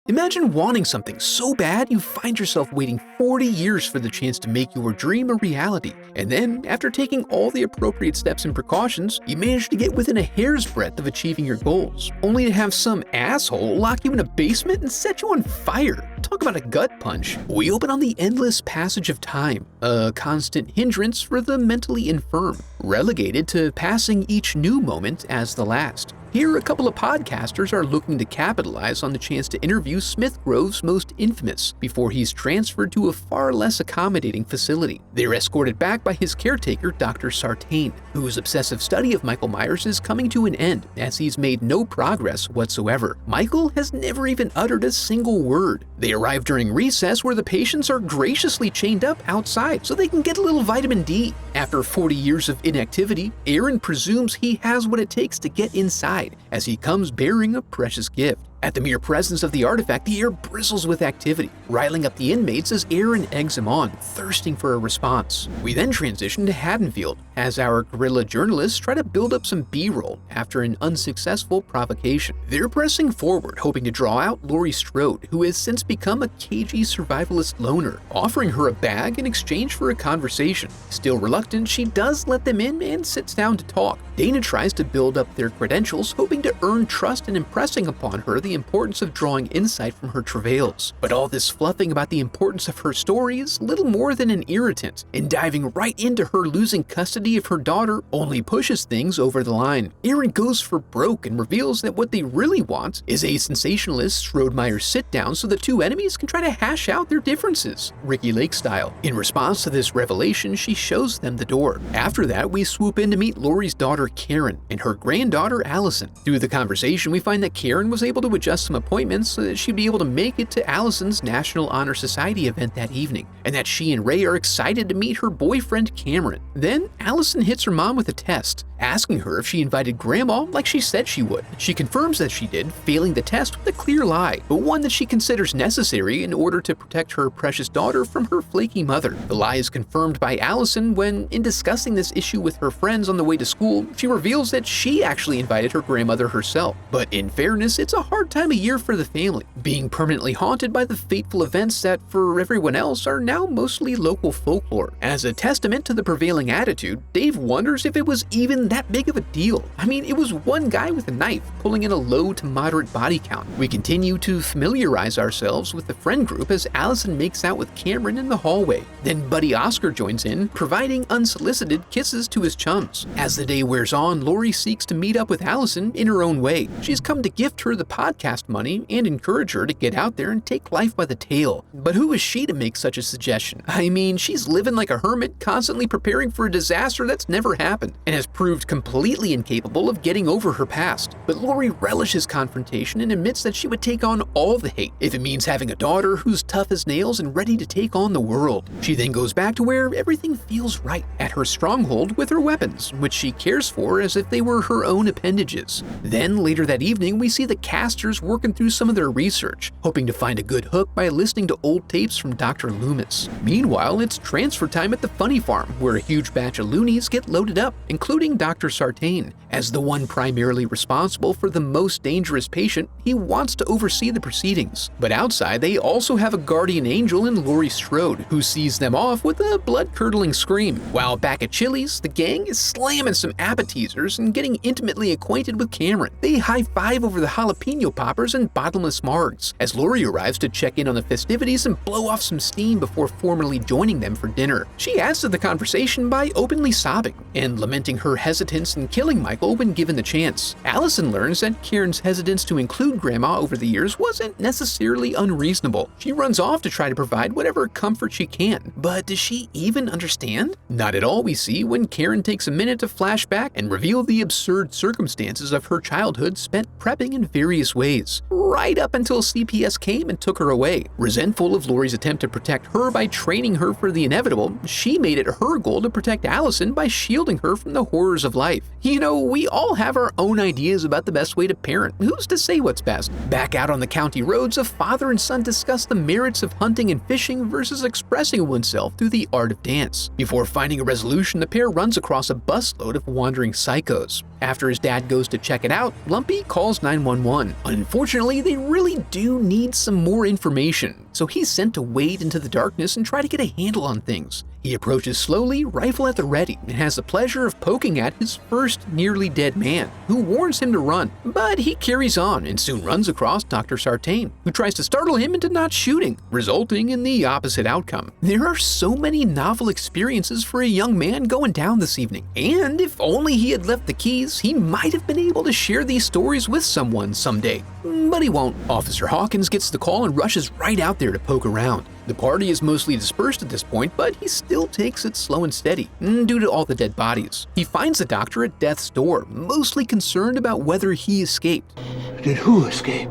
Imagine wanting something so bad you find yourself waiting 40 years for the chance to make your dream a reality. And then, after taking all the appropriate steps and precautions, you manage to get within a hair's breadth of achieving your goals, only to have some asshole lock you in a basement and set you on fire. Talk about a gut punch. We open on the endless passage of time, a constant hindrance for the mentally infirm, relegated to passing each new moment as the last. Here, a couple of podcasters are looking to capitalize on the chance to interview Smith Grove's most infamous before he's transferred to a far less accommodating facility. They're escorted back by his caretaker, Dr. Sartain, whose obsessive study of Michael Myers is coming to an end as he's made no progress whatsoever. Michael has never even uttered a single word. They arrive during recess where the patients are graciously chained up outside so they can get a little vitamin D. After 40 years of inactivity, Aaron presumes he has what it takes to get inside as he comes bearing a precious gift. At the mere presence of the artifact, the air bristles with activity, riling up the inmates as Aaron eggs him on, thirsting for a response. We then transition to Haddonfield, as our guerrilla journalists try to build up some B-roll after an unsuccessful provocation. They're pressing forward, hoping to draw out Laurie Strode, who has since become a cagey survivalist loner, offering her a bag in exchange for a conversation. Still reluctant, she does let them in and sits down to talk. Dana tries to build up their credentials, hoping to earn trust and impressing upon her the importance of drawing insight from her travails. But all this fluffing about the importance of her story is little more than an irritant, and diving right into her losing custody of her daughter only pushes things over the line. Aaron goes for broke and reveals that what they really want is a sensationalist Strode-Myers sit-down so the two enemies can try to hash out their differences, Ricky Lake style. In response to this revelation, she shows them the door. After that, we swoop in to meet Laurie's daughter Karen and her granddaughter Allison. Through the conversation, we find that Karen was able to adjust some appointments so that she'd be able to make it to Allison's National Honor Society event that evening, and that she and Ray are excited to meet her boyfriend Cameron. Then Allison hits her mom with a test, asking her if she invited Grandma like she said she would. She confirms that she did, failing the test with a clear lie, but one that she considers necessary in order to protect her precious daughter from her flaky mother. The lie is confirmed by Allison when, in discussing this issue with her friends on the way to school, she reveals that she actually invited her grandmother herself. But in fairness, it's a hard time of year for the family, being permanently haunted by the fateful events that, for everyone else, are now mostly local folklore. As a testament to the prevailing attitude, Dave wonders if it was even that big of a deal. I mean, it was one guy with a knife pulling in a low to moderate body count. We continue to familiarize ourselves with the friend group as Allison makes out with Cameron in the hallway. Then Buddy Oscar joins in, providing unsolicited kisses to his chums. As the day wears on, Laurie seeks to meet up with Allison in her own way. She's come to gift her the podcast money and encourage her to get out there and take life by the tail. But who is she to make such a suggestion? I mean, she's living like a hermit, constantly preparing for a disaster that's never happened, and has proved completely incapable of getting over her past. But Laurie relishes confrontation and admits that she would take on all the hate if it means having a daughter who's tough as nails and ready to take on the world. She then goes back to where everything feels right, at her stronghold with her weapons, which she cares for as if they were her own appendages. Then later that evening, we see the casters working through some of their research, hoping to find a good hook by listening to old tapes from Dr. Loomis. Meanwhile, it's transfer time at the Funny Farm, where a huge batch of loonies get loaded up, including Dr. Sartain. As the one primarily responsible for the most dangerous patient, he wants to oversee the proceedings. But outside, they also have a guardian angel in Laurie Strode, who sees them off with a blood-curdling scream. While back at Chili's, the gang is slamming some appetizers and getting intimately acquainted with Cameron. They high-five over the jalapeno poppers and bottomless margs, as Laurie arrives to check in on the festivities and blow off some steam before formally joining them for dinner. She adds to the conversation by openly sobbing and lamenting her hesitance in killing Michael when given the chance. Allison learns that Karen's hesitance to include Grandma over the years wasn't necessarily unreasonable. She runs off to try to provide whatever comfort she can, but does she even understand? Not at all, we see when Karen takes a minute to flash back and reveal the absurd circumstances of her childhood spent prepping in various ways, right up until CPS came and took her away. Resentful of Laurie's attempt to protect her by training her for the inevitable, she made it her goal to protect Allison by shielding her from the horrors of life. You know, we all have our own ideas about the best way to parent. Who's to say what's best? Back out on the county roads, a father and son discuss the merits of hunting and fishing versus expressing oneself through the art of dance. Before finding a resolution, the pair runs across a busload of wandering psychos. After his dad goes to check it out, Lumpy calls 911. Unfortunately, they really do need some more information, so he's sent to wade into the darkness and try to get a handle on things. He approaches slowly, rifle at the ready, and has the pleasure of poking at his first nearly dead man, who warns him to run. But he carries on and soon runs across Dr. Sartain, who tries to startle him into not shooting, resulting in the opposite outcome. There are so many novel experiences for a young man going down this evening, and if only he had left the keys, he might have been able to share these stories with someone someday. But he won't. Officer Hawkins gets the call and rushes right out there to poke around. The party is mostly dispersed at this point, but he still takes it slow and steady, due to all the dead bodies. He finds the doctor at death's door, mostly concerned about whether he escaped. Did who escape?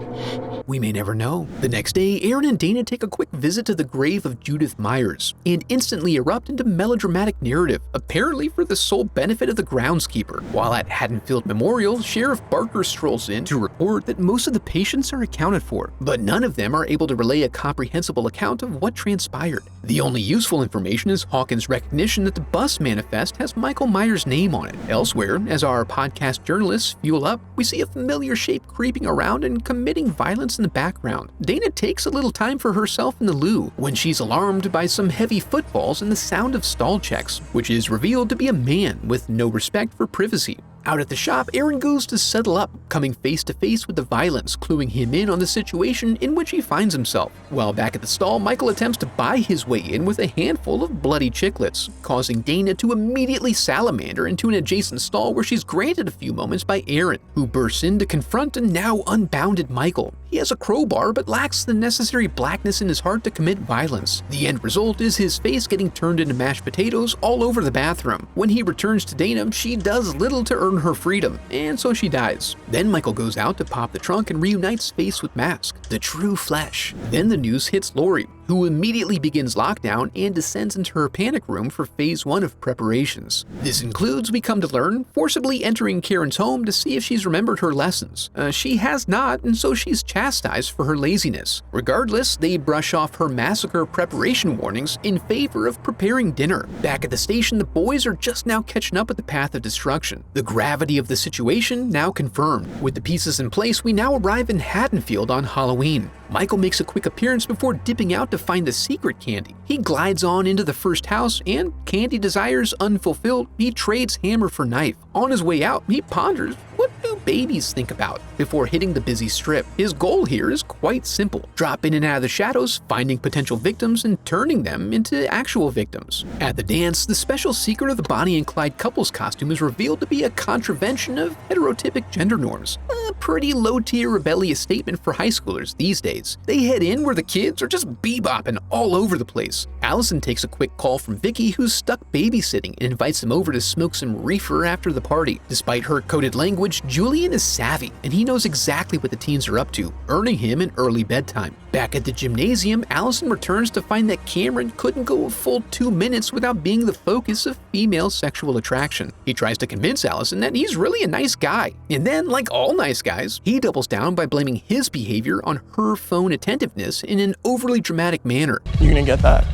We may never know. The next day, Aaron and Dana take a quick visit to the grave of Judith Myers and instantly erupt into melodramatic narrative, apparently for the sole benefit of the groundskeeper. While at Haddonfield Memorial, Sheriff Barker strolls in to report that most of the patients are accounted for, but none of them are able to relay a comprehensible account of what transpired. The only useful information is Hawkins' recognition that the bus manifest has Michael Myers' name on it. Elsewhere, as our podcast journalists fuel up, we see a familiar shape creeping around and committing violence in the background. Dana takes a little time for herself in the loo when she's alarmed by some heavy footfalls and the sound of stall checks, which is revealed to be a man with no respect for privacy. Out at the shop, Aaron goes to settle up, coming face to face with the violence, cluing him in on the situation in which he finds himself. While back at the stall, Michael attempts to buy his way in with a handful of bloody chiclets, causing Dana to immediately salamander into an adjacent stall where she's granted a few moments by Aaron, who bursts in to confront a now unbounded Michael. He has a crowbar but lacks the necessary blackness in his heart to commit violence. The end result is his face getting turned into mashed potatoes all over the bathroom. When he returns to Dana, she does little to earn her freedom, and so she dies. Then Michael goes out to pop the trunk and reunites face with Mask, the true flesh. Then the news hits Laurie, who immediately begins lockdown and descends into her panic room for phase 1 of preparations. This includes, we come to learn, forcibly entering Karen's home to see if she's remembered her lessons. She has not, and so she's chastised for her laziness. Regardless, they brush off her massacre preparation warnings in favor of preparing dinner. Back at the station, the boys are just now catching up with the path of destruction. The gravity of the situation now confirmed. With the pieces in place, we now arrive in Haddonfield on Halloween. Michael makes a quick appearance before dipping out to find the secret candy. He glides on into the first house, and candy desires unfulfilled, he trades hammer for knife. On his way out, he ponders, what do babies think about? Before hitting the busy strip. His goal here is quite simple. Drop in and out of the shadows, finding potential victims and turning them into actual victims. At the dance, the special secret of the Bonnie and Clyde couple's costume is revealed to be a contravention of heterotypic gender norms. A pretty low-tier rebellious statement for high schoolers these days. They head in where the kids are just bebopping all over the place. Allison takes a quick call from Vicky, who's stuck babysitting, and invites him over to smoke some reefer after the party. Despite her coded language, Julian is savvy, and he knows exactly what the teens are up to, earning him an early bedtime. Back at the gymnasium, Allison returns to find that Cameron couldn't go a full 2 minutes without being the focus of female sexual attraction. He tries to convince Allison that he's really a nice guy, and then, like all nice guys, he doubles down by blaming his behavior on her phone attentiveness in an overly dramatic manner. You gonna get that?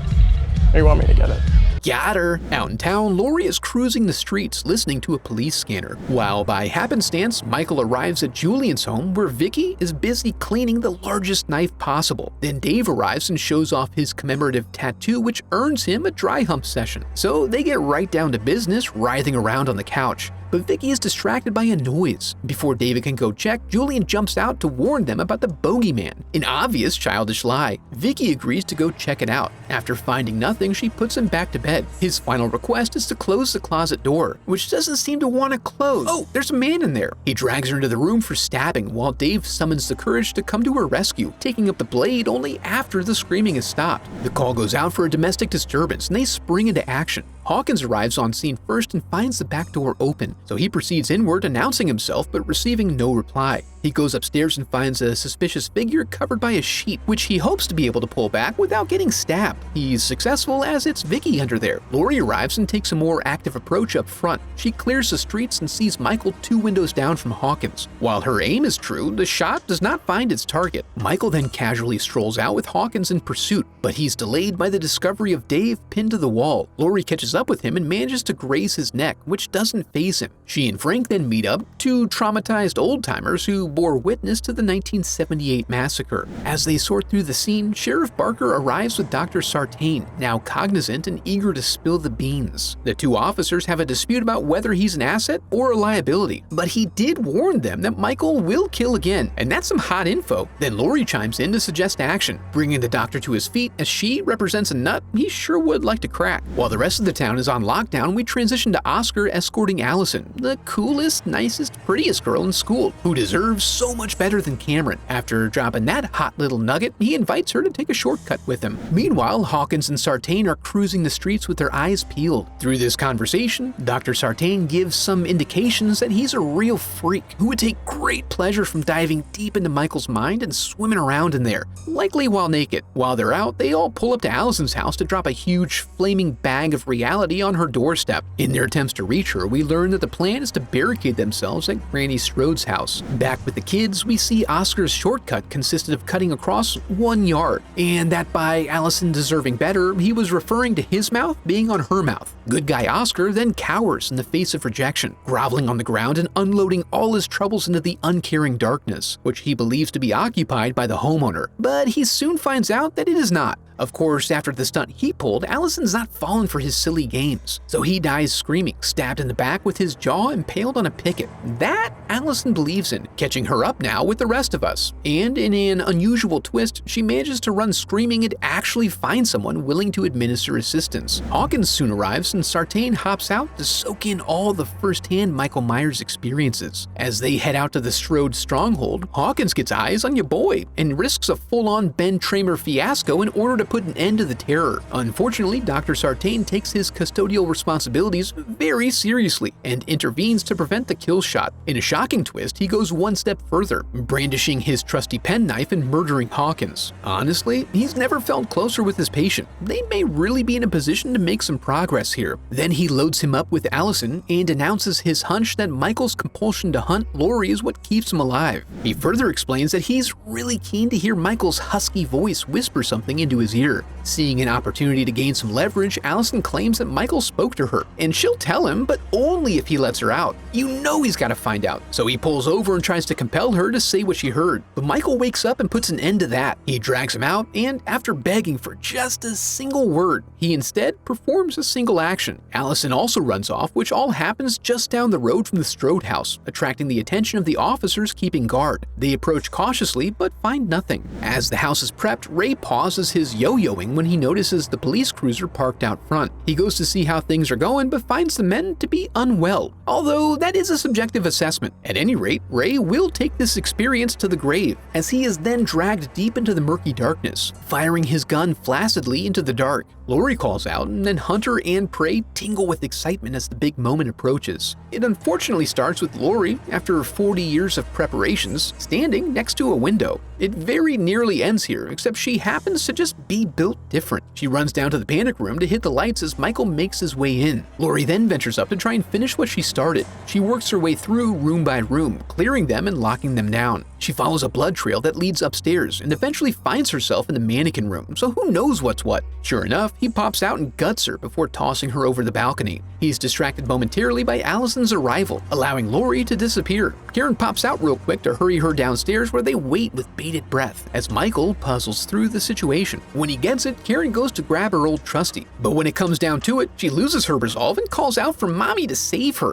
Or you want me to get it? Got her! Out in town, Laurie is cruising the streets listening to a police scanner, while by happenstance, Michael arrives at Julian's home where Vicky is busy cleaning the largest knife possible. Then Dave arrives and shows off his commemorative tattoo, which earns him a dry hump session. So they get right down to business, writhing around on the couch. But Vicky is distracted by a noise. Before David can go check, Julian jumps out to warn them about the bogeyman, an obvious childish lie. Vicky agrees to go check it out. After finding nothing, she puts him back to bed. His final request is to close the closet door, which doesn't seem to want to close. Oh, there's a man in there. He drags her into the room for stabbing, while Dave summons the courage to come to her rescue, taking up the blade only after the screaming is stopped. The call goes out for a domestic disturbance, and they spring into action. Hawkins arrives on scene first and finds the back door open, so he proceeds inward announcing himself but receiving no reply. He goes upstairs and finds a suspicious figure covered by a sheet, which he hopes to be able to pull back without getting stabbed. He's successful as it's Vicky under there. Laurie arrives and takes a more active approach up front. She clears the streets and sees Michael 2 windows down from Hawkins. While her aim is true, the shot does not find its target. Michael then casually strolls out with Hawkins in pursuit, but he's delayed by the discovery of Dave pinned to the wall. Laurie catches up with him and manages to graze his neck, which doesn't faze him. She and Frank then meet up, 2 traumatized old-timers who bore witness to the 1978 massacre. As they sort through the scene, Sheriff Barker arrives with Dr. Sartain, now cognizant and eager to spill the beans. The 2 officers have a dispute about whether he's an asset or a liability, but he did warn them that Michael will kill again, and that's some hot info. Then Laurie chimes in to suggest action, bringing the doctor to his feet as she represents a nut he sure would like to crack. While the rest of the town is on lockdown, we transition to Oscar escorting Allison, the coolest, nicest, prettiest girl in school, who deserves so much better than Cameron. After dropping that hot little nugget, he invites her to take a shortcut with him. Meanwhile, Hawkins and Sartain are cruising the streets with their eyes peeled. Through this conversation, Dr. Sartain gives some indications that he's a real freak who would take great pleasure from diving deep into Michael's mind and swimming around in there, likely while naked. While they're out, they all pull up to Allison's house to drop a huge flaming bag of reality on her doorstep. In their attempts to reach her, we learn that the plan is to barricade themselves at Granny Strode's house. Back with the kids, we see Oscar's shortcut consisted of cutting across 1 yard, and that by Allison deserving better, he was referring to his mouth being on her mouth. Good guy Oscar then cowers in the face of rejection, groveling on the ground and unloading all his troubles into the uncaring darkness, which he believes to be occupied by the homeowner. But he soon finds out that it is not. Of course, after the stunt he pulled, Allison's not fallen for his silly games, so he dies screaming, stabbed in the back with his jaw impaled on a picket. That Allison believes in, catching her up now with the rest of us. And in an unusual twist, she manages to run screaming and actually find someone willing to administer assistance. Hawkins soon arrives and Sartain hops out to soak in all the first-hand Michael Myers experiences. As they head out to the Strode stronghold, Hawkins gets eyes on your boy and risks a full-on Ben Tramer fiasco in order to put an end to the terror. Unfortunately, Dr. Sartain takes his custodial responsibilities very seriously and intervenes to prevent the kill shot. In a shocking twist, he goes one step further, brandishing his trusty penknife and murdering Hawkins. Honestly, he's never felt closer with his patient. They may really be in a position to make some progress here. Then he loads him up with Allison and announces his hunch that Michael's compulsion to hunt Laurie is what keeps him alive. He further explains that he's really keen to hear Michael's husky voice whisper something into his ear. Seeing an opportunity to gain some leverage, Allison claims that Michael spoke to her, and she'll tell him, but only if he lets her out. You know he's got to find out, so he pulls over and tries to compel her to say what she heard. But Michael wakes up and puts an end to that. He drags him out, and after begging for just a single word, he instead performs a single action. Allison also runs off, which all happens just down the road from the Strode house, attracting the attention of the officers keeping guard. They approach cautiously, but find nothing. As the house is prepped, Ray pauses his yo-yoing when he notices the police cruiser parked out front. He goes to see how things are going, but finds the men to be unwell, although that is a subjective assessment. At any rate, Ray will take this experience to the grave, as he is then dragged deep into the murky darkness, firing his gun flaccidly into the dark. Laurie calls out, and then Hunter and Prey tingle with excitement as the big moment approaches. It unfortunately starts with Laurie, after 40 years of preparations, standing next to a window. It very nearly ends here, except she happens to just be built different. She runs down to the panic room to hit the lights as Michael makes his way in. Laurie then ventures up to try and finish what she started. She works her way through room by room, clearing them and locking them down. She follows a blood trail that leads upstairs and eventually finds herself in the mannequin room, so who knows what's what. Sure enough, he pops out and guts her before tossing her over the balcony. He's distracted momentarily by Allison's arrival, allowing Laurie to disappear. Karen pops out real quick to hurry her downstairs, where they wait with bated breath as Michael puzzles through the situation. When he gets it, Karen goes to grab her old trusty, but when it comes down to it, she loses her resolve and calls out for Mommy to save her.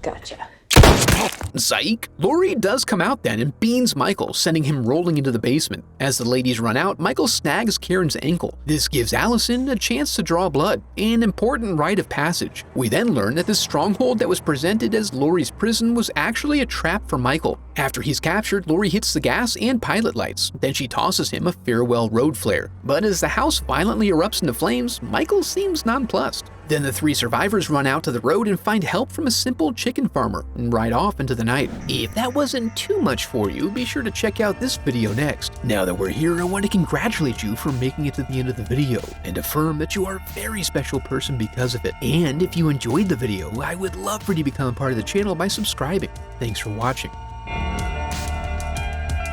Gotcha. Psych! Laurie does come out then and beans Michael, sending him rolling into the basement. As the ladies run out, Michael snags Karen's ankle. This gives Allison a chance to draw blood, an important rite of passage. We then learn that this stronghold that was presented as Laurie's prison was actually a trap for Michael. After he's captured, Laurie hits the gas and pilot lights. Then she tosses him a farewell road flare. But as the house violently erupts into flames, Michael seems nonplussed. Then the 3 survivors run out to the road and find help from a simple chicken farmer and ride off into the night. If that wasn't too much for you, be sure to check out this video next. Now that we're here, I want to congratulate you for making it to the end of the video and affirm that you are a very special person because of it. And if you enjoyed the video, I would love for you to become a part of the channel by subscribing. Thanks for watching.